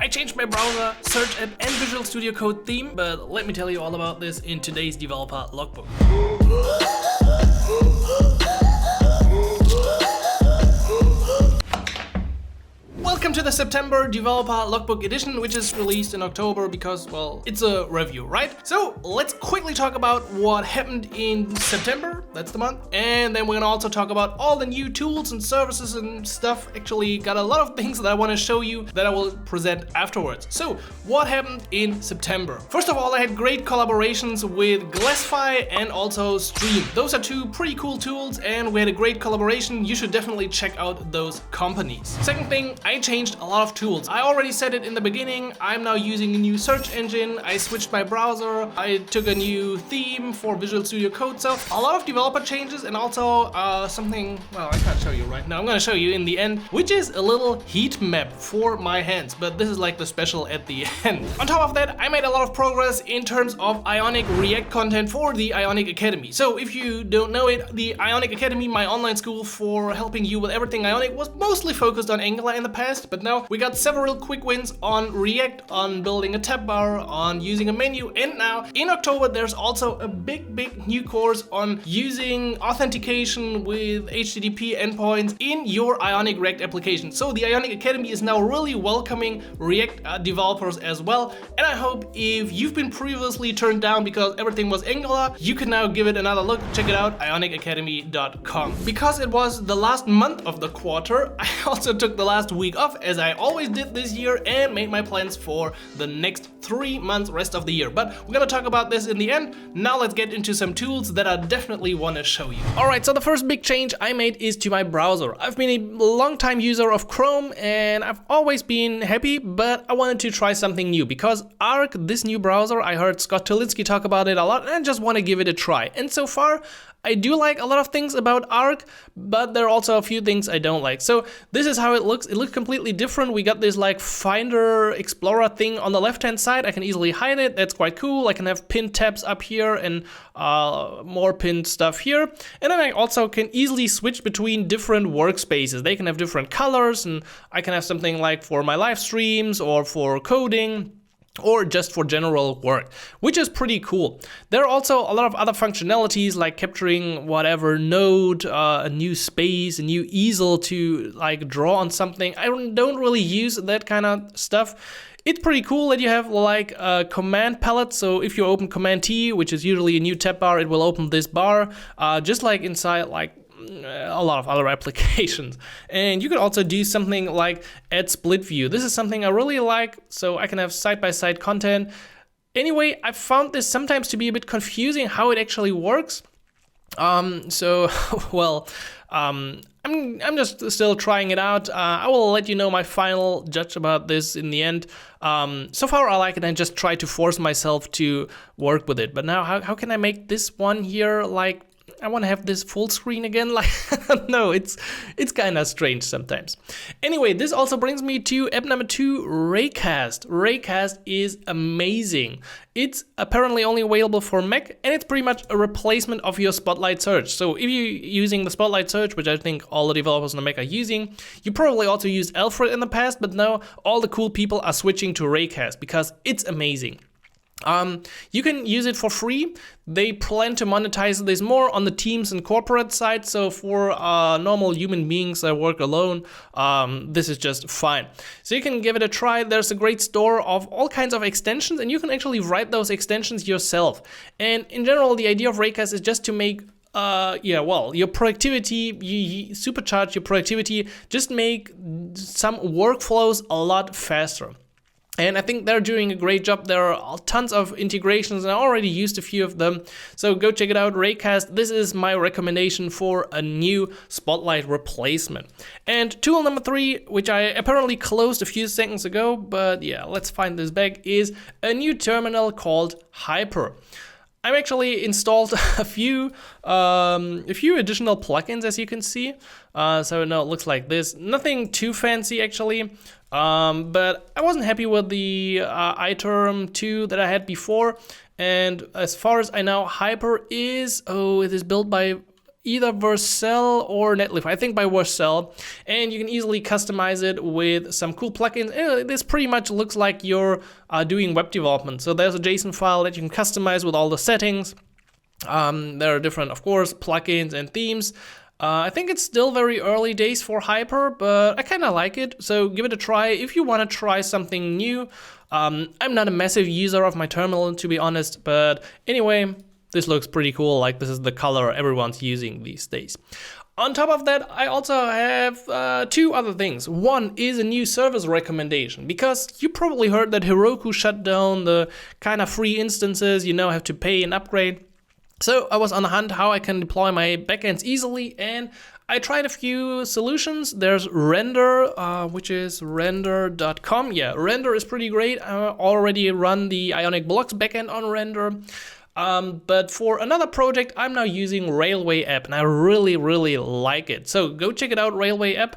I changed my browser, search app and Visual Studio Code theme, but let me tell you all about this in today's developer logbook. Welcome to the September Developer Logbook edition, which is released in October because, well, it's a review, right? So let's quickly talk about what happened in September, that's the month, and then we're gonna also talk about all the new tools and services and stuff. Actually got a lot of things that I want to show you that I will present afterwards. So what happened in September? First of all, I had great collaborations with Glassify and also Stream. Those are two pretty cool tools and we had a great collaboration. You should definitely check out those companies. Second thing, I changed a lot of tools. I already said it in the beginning, I'm now using a new search engine, I switched my browser, I took a new theme for Visual Studio Code, so a lot of developer changes and also something, well, I can't show you right now, I'm gonna show you in the end, which is a little heat map for my hands, but this is like the special at the end. On top of that, I made a lot of progress in terms of Ionic React content for the Ionic Academy. So if you don't know it, the Ionic Academy, my online school for helping you with everything Ionic, was mostly focused on Angular in the past, but now we got several quick wins on React, on building a tab bar, on using a menu, and now in October there's also a big new course on using authentication with HTTP endpoints in your Ionic React application. So the Ionic Academy is now really welcoming React developers as well, and I hope if you've been previously turned down because everything was Angular, you can now give it another look. Check it out, ionicacademy.com. Because it was the last month of the quarter, I also took the last week off, as I always did this year, and made my plans for the next 3 months rest of the year. But we're gonna talk about this in the end. Now let's get into some tools that I definitely want to show you. Alright, so the first big change I made is to my browser. I've been a long time user of Chrome and I've always been happy, but I wanted to try something new because Arc, this new browser, I heard Scott Tolinsky talk about it a lot and I just want to give it a try. And so far, I do like a lot of things about Arc, but there are also a few things I don't like. So this is how it looks. It looks completely different. We got this like Finder Explorer thing on the left-hand side. I can easily hide it. That's quite cool. I can have pinned tabs up here and more pinned stuff here. And then I also can easily switch between different workspaces. They can have different colors, and I can have something like for my live streams or for coding, or just for general work, which is pretty cool. There are also a lot of other functionalities like capturing whatever node, a new space, a new easel to like draw on something. I don't really use that kind of stuff. It's pretty cool that you have like a command palette. So if you open Command T, which is usually a new tab bar, it will open this bar, just like inside like a lot of other applications. And you could also do something like add split view. This is something I really like, so I can have side-by-side content. Anyway, I found this sometimes to be a bit confusing how it actually works. I'm just still trying it out. I will let you know my final judge about this in the end. So far I like it and just try to force myself to work with it. But now how can I make this one here like, I want to have this full screen again, like, no, it's kind of strange sometimes. Anyway, this also brings me to app number 2, Raycast. Raycast is amazing. It's apparently only available for Mac, and it's pretty much a replacement of your Spotlight search. So if you're using the Spotlight search, which I think all the developers on the Mac are using, you probably also used Alfred in the past, but now all the cool people are switching to Raycast because it's amazing. You can use it for free. They plan to monetize this more on the teams and corporate side. So for normal human beings that work alone, this is just fine. So you can give it a try. There's a great store of all kinds of extensions, and you can actually write those extensions yourself. And in general, the idea of Raycast is just to make your productivity, you supercharge your productivity, just make some workflows a lot faster. And I think they're doing a great job. There are tons of integrations and I already used a few of them. So go check it out, Raycast. This is my recommendation for a new Spotlight replacement. And tool number 3, which I apparently closed a few seconds ago, but yeah, let's find this back, is a new terminal called Hyper. I've actually installed a few additional plugins, as you can see. So now it looks like this. Nothing too fancy actually, but I wasn't happy with the iTerm 2 that I had before. And as far as I know, Hyper is, it is built by either Vercel or Netlify, I think by Vercel, and you can easily customize it with some cool plugins. This pretty much looks like you're doing web development. So there's a JSON file that you can customize with all the settings. There are different, of course, plugins and themes. I think it's still very early days for Hyper, but I kind of like it, so give it a try if you want to try something new. I'm not a massive user of my terminal, to be honest, but anyway, this looks pretty cool. Like, this is the color everyone's using these days. On top of that, I also have 2 other things. One is a new service recommendation, because you probably heard that Heroku shut down the kind of free instances, have to pay and upgrade. So I was on the hunt how I can deploy my backends easily, and I tried a few solutions. There's Render, which is render.com. Yeah, Render is pretty great. I already run the Ionic Blocks backend on Render. But for another project, I'm now using Railway App, and I really, really like it. So go check it out, Railway App.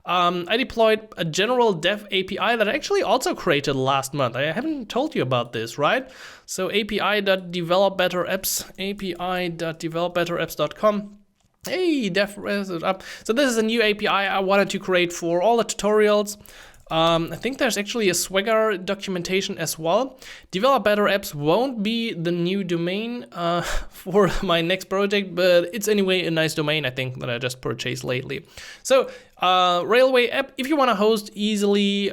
I deployed a general dev API that I actually also created last month. I haven't told you about this, right? So api.developbetterapps.com. Hey, dev up. So this is a new API I wanted to create for all the tutorials. I think there's actually a Swagger documentation as well. Develop Better Apps won't be the new domain for my next project, but it's anyway a nice domain, I think, that I just purchased lately. So Railway App, if you want to host easily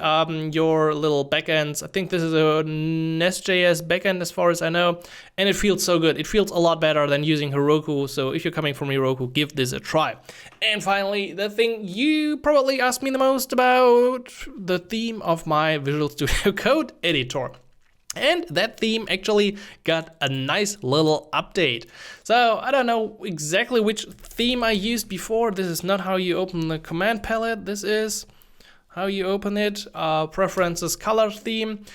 your little backends, I think this is a Nest.js backend as far as I know, and it feels so good. It feels a lot better than using Heroku, so if you're coming from Heroku, give this a try. And finally, the thing you probably asked me the most about, the theme of my Visual Studio Code editor. And that theme actually got a nice little update. So I don't know exactly which theme I used before. This is not how you open the command palette. This is how you open it. Preferences color theme.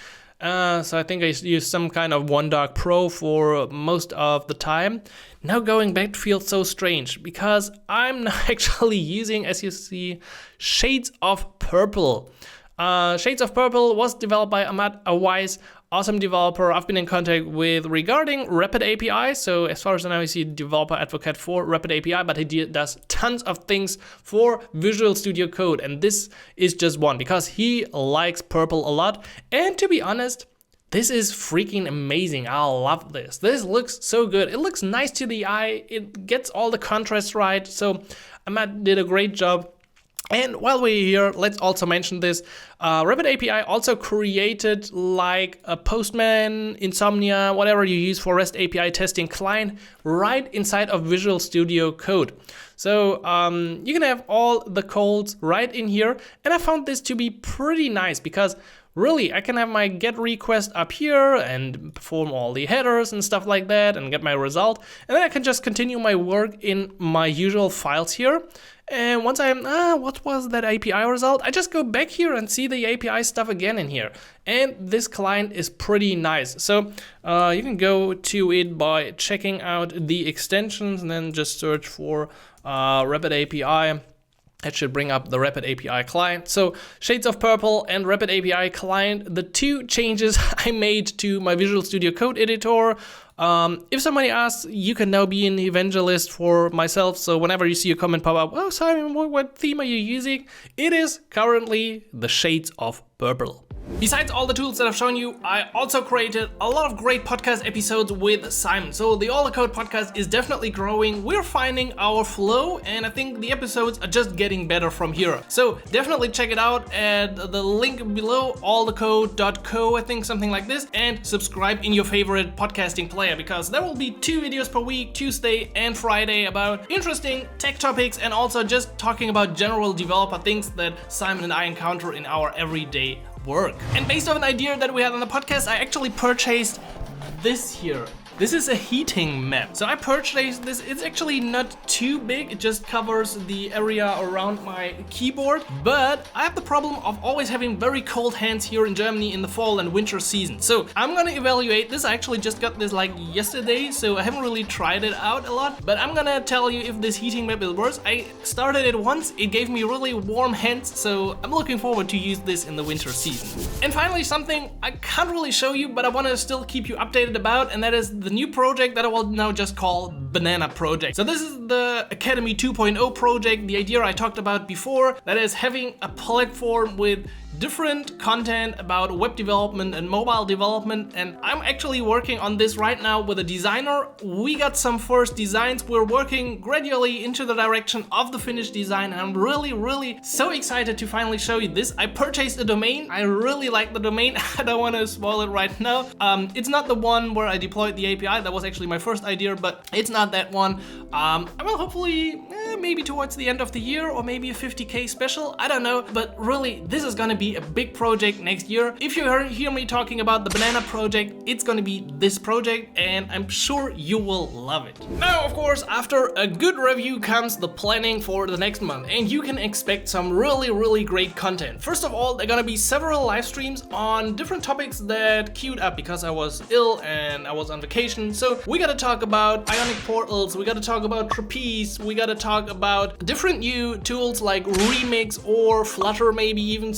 So I think I used some kind of OneDark Pro for most of the time. Now going back feels so strange because I'm not actually using, as you see, Shades of Purple. Shades of Purple was developed by Ahmad, a wise, awesome developer I've been in contact with regarding Rapid API. So as far as I know, he's a developer advocate for Rapid API, but he does tons of things for Visual Studio Code. And this is just one because he likes Purple a lot. And to be honest, this is freaking amazing. I love this. This looks so good. It looks nice to the eye. It gets all the contrast right. So Ahmad did a great job. And while we're here, let's also mention this. Rapid API also created like a Postman, Insomnia, whatever you use for REST API testing client right inside of Visual Studio Code. So you can have all the codes right in here. And I found this to be pretty nice because really, I can have my GET request up here and perform all the headers and stuff like that and get my result. And then I can just continue my work in my usual files here. And once I'm, what was that API result? I just go back here and see the API stuff again in here. And this client is pretty nice. So you can go to it by checking out the extensions and then just search for Rapid API. That should bring up the Rapid API client. So Shades of Purple and Rapid API client, the 2 changes I made to my Visual Studio Code editor. If somebody asks, you can now be an evangelist for myself. So whenever you see a comment pop up, oh, Simon, what theme are you using? It is currently the Shades of Purple. Besides all the tools that I've shown you, I also created a lot of great podcast episodes with Simon. So the All the Code podcast is definitely growing. We're finding our flow, and I think the episodes are just getting better from here. So definitely check it out at the link below, allthecode.co, I think, something like this, and subscribe in your favorite podcasting player because there will be 2 videos per week, Tuesday and Friday, about interesting tech topics and also just talking about general developer things that Simon and I encounter in our everyday work. And based on an idea that we had on the podcast, I actually purchased this here. This is a heating map. So I purchased this. It's actually not too big. It just covers the area around my keyboard. But I have the problem of always having very cold hands here in Germany in the fall and winter season. So I'm gonna evaluate this. I actually just got this like yesterday, so I haven't really tried it out a lot. But I'm gonna tell you if this heating map will work. I started it once. It gave me really warm hands, so I'm looking forward to use this in the winter season. And finally, something I can't really show you, but I want to still keep you updated about, and that is the new project that I will now just call Banana Project. So this is the Academy 2.0 project, the idea I talked about before, that is having a platform with different content about web development and mobile development, and I'm actually working on this right now with a designer. We got some first designs, we're working gradually into the direction of the finished design, and I'm really so excited to finally show you this. I purchased a domain, I really like the domain. I don't want to spoil it right now. It's not the one where I deployed the API, that was actually my first idea, but it's not that one. I will hopefully maybe towards the end of the year, or maybe a 50k special, I don't know, but really this is gonna be a big project next year. If you hear me talking about the Banana Project, it's gonna be this project, and I'm sure you will love it. Now, of course, after a good review comes the planning for the next month, and you can expect some really great content. First of all, there are gonna be several live streams on different topics that queued up because I was ill and I was on vacation. So we gotta talk about Ionic portals, we gotta talk about Trapeze, we gotta talk about different new tools like Remix or Flutter, maybe even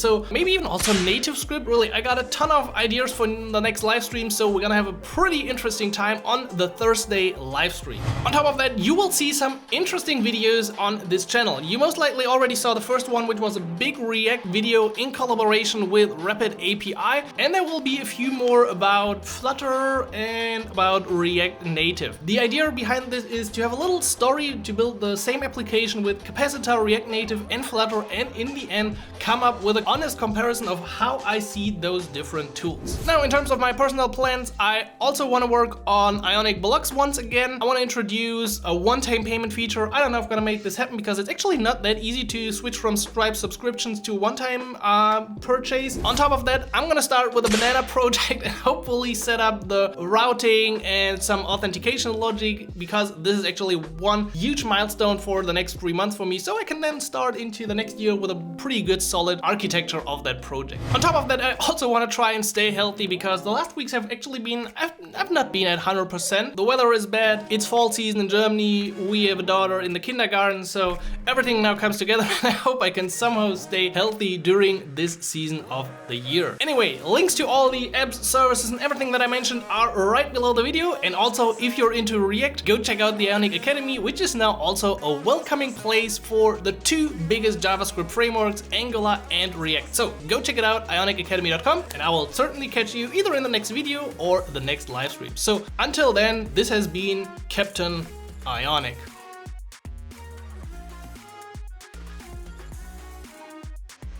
also native script. Really, I got a ton of ideas for the next live stream, so we're gonna have a pretty interesting time on the Thursday live stream. On top of that, you will see some interesting videos on this channel. You most likely already saw the first one, which was a big React video in collaboration with Rapid API, and there will be a few more about Flutter and about React Native. The idea behind this is to have a little story to build the same application with Capacitor, React Native and Flutter, and in the end come up with an honest comparison of how I see those different tools. Now, in terms of my personal plans, I also want to work on Ionic blocks once again. I want to introduce a one-time payment feature. I don't know if I'm gonna make this happen because it's actually not that easy to switch from Stripe subscriptions to one-time purchase. On top of that, I'm gonna start with a Banana Project and hopefully set up the routing and some authentication logic, because this is actually one huge milestone for the next 3 months for me, so I can then start into the next year with a pretty good solid architecture of that project. On top of that, I also want to try and stay healthy because the last weeks have actually been, I've not been at 100%. The weather is bad, it's fall season in Germany, we have a daughter in the kindergarten, so everything now comes together and I hope I can somehow stay healthy during this season of the year. Anyway, links to all the apps, services and everything that I mentioned are right below the video, and also if you're into React, go check out the Ionic Academy, which is now also a welcoming place for the two biggest JavaScript frameworks, Angular and React. So go check it out, ionicacademy.com, and I will certainly catch you either in the next video or the next live stream. So until then, this has been Captain Ionic.